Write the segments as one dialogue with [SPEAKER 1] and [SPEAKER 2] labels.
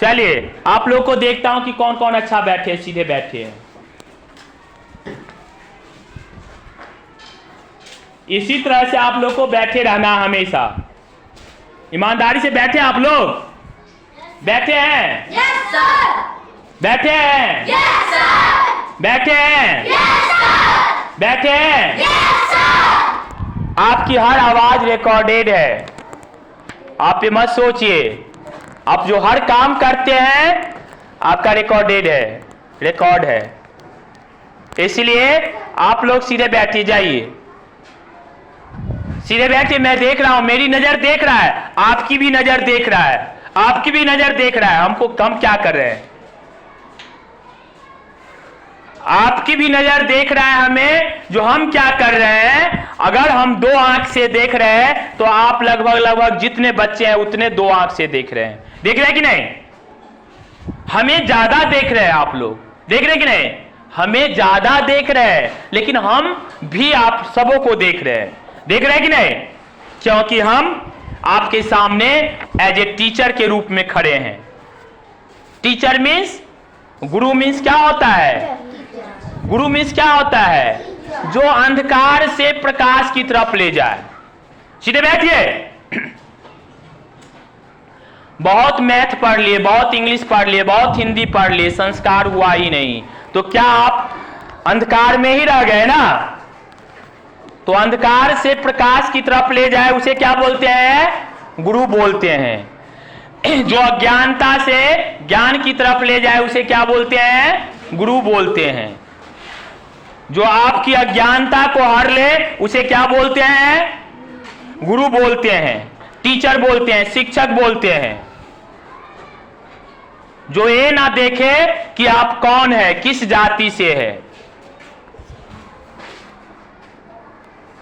[SPEAKER 1] चलिए आप लोग को देखता हूं कि कौन कौन अच्छा बैठे, सीधे बैठे हैं। इसी तरह से आप लोग को बैठे रहना हमेशा। ईमानदारी से बैठे आप लोग? बैठे हैं?
[SPEAKER 2] Yes sir.
[SPEAKER 1] बैठे हैं?
[SPEAKER 2] Yes sir.
[SPEAKER 1] बैठे हैं?
[SPEAKER 2] Yes sir.
[SPEAKER 1] बैठे हैं?
[SPEAKER 2] Yes sir.
[SPEAKER 1] आपकी हर आवाज रिकॉर्डेड है, आप ये मत सोचिए। आप जो हर काम करते हैं आपका रिकॉर्डेड है, रिकॉर्ड है। इसलिए आप लोग सीधे बैठिए, जाइए सीधे बैठिए। मैं देख रहा हूं, मेरी नजर देख रहा है, आपकी भी नजर देख रहा है, आपकी भी नजर देख रहा है। हमको कम क्या कर रहे हैं? आपकी भी नजर देख रहा है हमें, जो हम क्या कर रहे हैं। अगर हम दो आंख से देख रहे हैं तो आप लगभग जितने बच्चे हैं उतने दो आंख से देख रहे हैं। देख रहे हैं कि नहीं? हमें ज्यादा देख रहे हैं आप लोग, देख रहे हैं कि नहीं? हमें ज्यादा देख रहे हैं, लेकिन हम भी आप सबों को देख रहे हैं। देख रहे हैं कि नहीं? क्योंकि हम आपके सामने एज ए टीचर के रूप में खड़े हैं। टीचर मीन्स, गुरु मीन्स क्या होता है? गुरु मीन्स क्या होता है? जो अंधकार से प्रकाश की तरफ ले जाए। सीधे बैठिए। बहुत मैथ पढ़ लिए, बहुत इंग्लिश पढ़ लिए, बहुत हिंदी पढ़ लिए, संस्कार हुआ ही नहीं, तो क्या आप अंधकार में ही रह गए ना? तो अंधकार से प्रकाश की तरफ ले जाए उसे क्या बोलते हैं? गुरु बोलते हैं। जो अज्ञानता से ज्ञान की तरफ ले जाए उसे क्या बोलते हैं? गुरु बोलते हैं। जो आपकी अज्ञानता को हर ले उसे क्या बोलते हैं? गुरु बोलते हैं, टीचर बोलते हैं, शिक्षक बोलते हैं। जो ये ना देखे कि आप कौन है, किस जाति से है,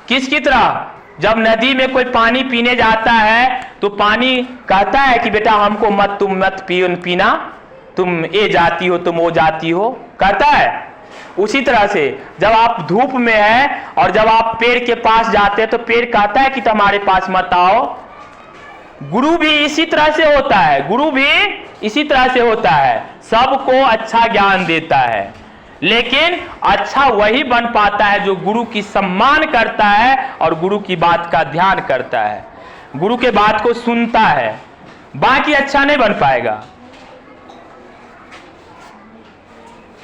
[SPEAKER 1] किसकी तरह। जब नदी में कोई पानी पीने जाता है तो पानी कहता है कि बेटा हमको मत, तुम मत पीना, तुम ये जाति हो, तुम वो जाति हो, कहता है। उसी तरह से जब आप धूप में हैं और जब आप पेड़ के पास जाते हैं तो पेड़ कहता है कि तुम्हारे पास मत आओ। गुरु भी इसी तरह से होता है, गुरु भी इसी तरह से होता है। सबको अच्छा ज्ञान देता है, लेकिन अच्छा वही बन पाता है जो गुरु की सम्मान करता है और गुरु की बात का ध्यान करता है, गुरु के बात को सुनता है। बाकी अच्छा नहीं बन पाएगा,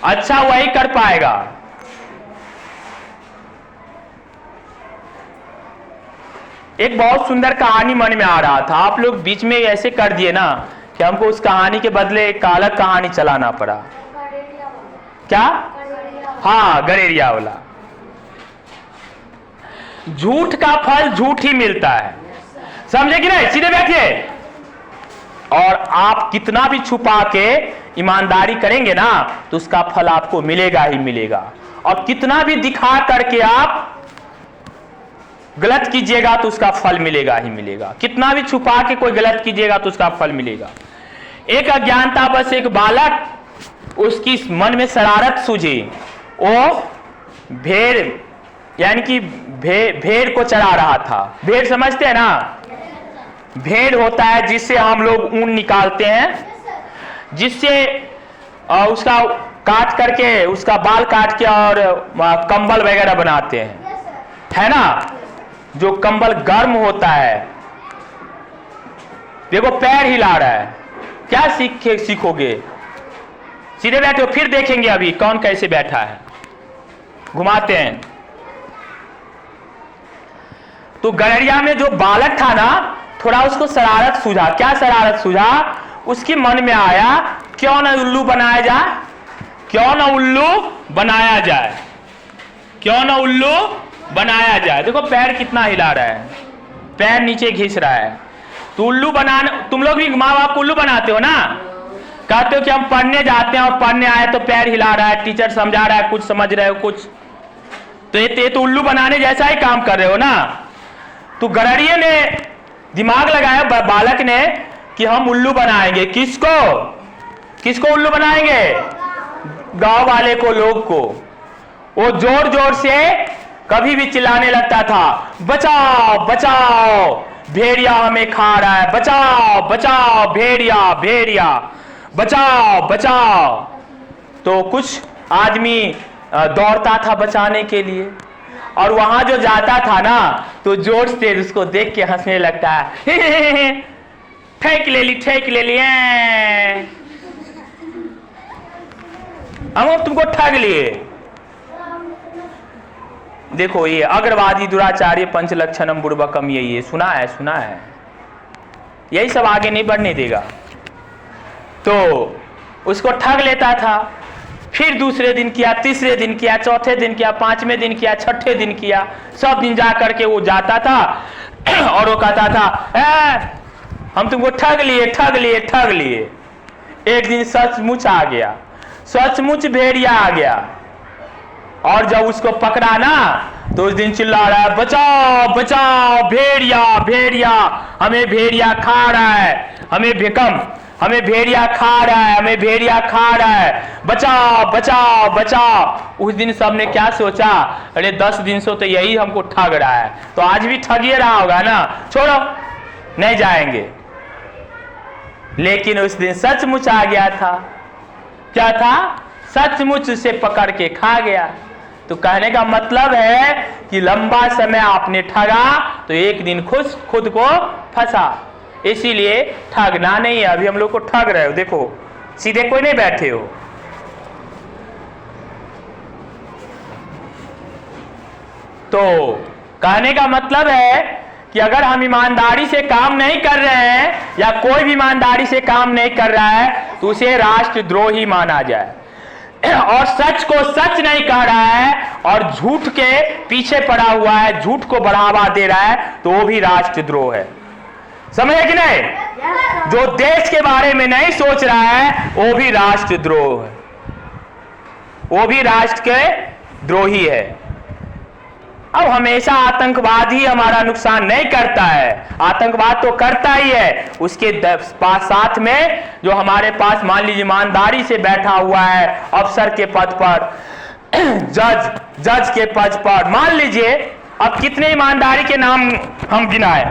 [SPEAKER 1] अच्छा वही कर पाएगा। एक बहुत सुंदर कहानी मन में आ रहा था, आप लोग बीच में ऐसे कर दिए ना कि हमको उस कहानी के बदले एक अलग कहानी चलाना पड़ा। क्या? हाँ, गड़ेरिया वाला। झूठ का फल झूठ ही मिलता है, समझे कि नहीं? सीधे बैठिए। और आप कितना भी छुपा के ईमानदारी करेंगे ना तो उसका फल आपको मिलेगा ही मिलेगा। और कितना भी दिखा करके आप गलत कीजिएगा तो उसका फल मिलेगा ही मिलेगा। कितना भी छुपा के कोई गलत कीजिएगा तो उसका फल मिलेगा। एक अज्ञानता बस एक बालक, उसकी मन में शरारत सूझी। वो भेड़ यानी कि भेड़ को चरा रहा था। भेड़ समझते हैं ना? भेड़ होता है जिससे हम लोग ऊन निकालते हैं, जिससे उसका काट करके, उसका बाल काट के और कंबल वगैरह बनाते हैं, है ना? जो कंबल गर्म होता है। देखो पैर हिला रहा है, क्या सीखोगे? सीधे बैठो, फिर देखेंगे अभी कौन कैसे बैठा है। घुमाते हैं। तो गड़ेरिया में जो बालक था ना, थोड़ा उसको शरारत सूझा। क्या शरारत सूझा? उसके मन में आया क्यों ना उल्लू बनाया जाए, क्यों ना उल्लू बनाया जाए, क्यों ना उल्लू बनाया जाए। देखो पैर कितना हिला रहा है, पैर नीचे घिस रहा है। तो उल्लू बनाना, तुम लोग भी माँ बाप उल्लू बनाते हो ना? कहते हो कि हम पढ़ने जाते हैं और पढ़ने आए तो पैर हिला रहा है, टीचर समझा रहा है, कुछ समझ रहे हो कुछ, तो ये तो उल्लू बनाने जैसा ही काम कर रहे हो ना। तो गड़ेरिये ने दिमाग लगाया बालक ने कि हम उल्लू बनाएंगे। किसको? किसको उल्लू बनाएंगे? गांव वाले को, लोग को। वो जोर जोर से कभी भी चिल्लाने लगता था, बचाओ बचाओ भेड़िया हमें खा रहा है, बचाओ बचाओ भेड़िया भेड़िया, बचाओ बचाओ। तो कुछ आदमी दौड़ता था बचाने के लिए, और वहां जो जाता था ना तो जोर से उसको देख के हंसने लगता है। ठेक ले ली हम तुमको ठग लिए। देखो ये अग्रवादी दुराचार्य पंचलक्षणम बुर्बकम, ये सुना है। यही सब आगे नहीं बढ़ने देगा। तो उसको ठग लेता था, फिर दूसरे दिन किया, तीसरे दिन किया, चौथे दिन किया, पांचवें दिन किया, छठे दिन किया। सब दिन जा करके वो जाता था और वो कहता था हम तुमको ठग लिए। एक दिन सचमुच आ गया, सचमुच भेड़िया आ गया, और जब उसको पकड़ा ना तो उस दिन चिल्ला रहा है, बचाओ बचाओ, भेड़िया हमें भेड़िया खा रहा है, हमें भेड़िया खा रहा है, बचाओ। उस दिन सबने क्या सोचा, अरे 10 दिन से तो यही हमको ठग रहा है, तो आज भी ठगिए रहा होगा ना, छोड़ो नहीं जाएंगे। लेकिन उस दिन सचमुच आ गया था। क्या था? सचमुच उसे पकड़ के खा गया। तो कहने का मतलब है कि लंबा समय आपने ठगा तो एक दिन खुद को फंसा। इसीलिए ठगना नहीं है। अभी हम लोग को ठग रहे हो, देखो सीधे कोई नहीं बैठे हो। तो कहने का मतलब है कि अगर हम ईमानदारी से काम नहीं कर रहे हैं या कोई भी ईमानदारी से काम नहीं कर रहा है तो उसे राष्ट्रद्रोही माना जाए, और सच को सच नहीं कह रहा है और झूठ के पीछे पड़ा हुआ है, झूठ को बढ़ावा दे रहा है, तो वो भी राष्ट्रद्रोह है। समझे कि नहीं? जो देश के बारे में नहीं सोच रहा है वो भी राष्ट्रद्रोह है, वो भी राष्ट्र के द्रोही है। अब हमेशा आतंकवाद ही हमारा नुकसान नहीं करता है, आतंकवाद तो करता ही है। उसके साथ में जो हमारे पास मान लीजिए ईमानदारी से बैठा हुआ है अफसर के पद पर, जज के पद पर, मान लीजिए अब कितने ईमानदारी के नाम हम गिनाए।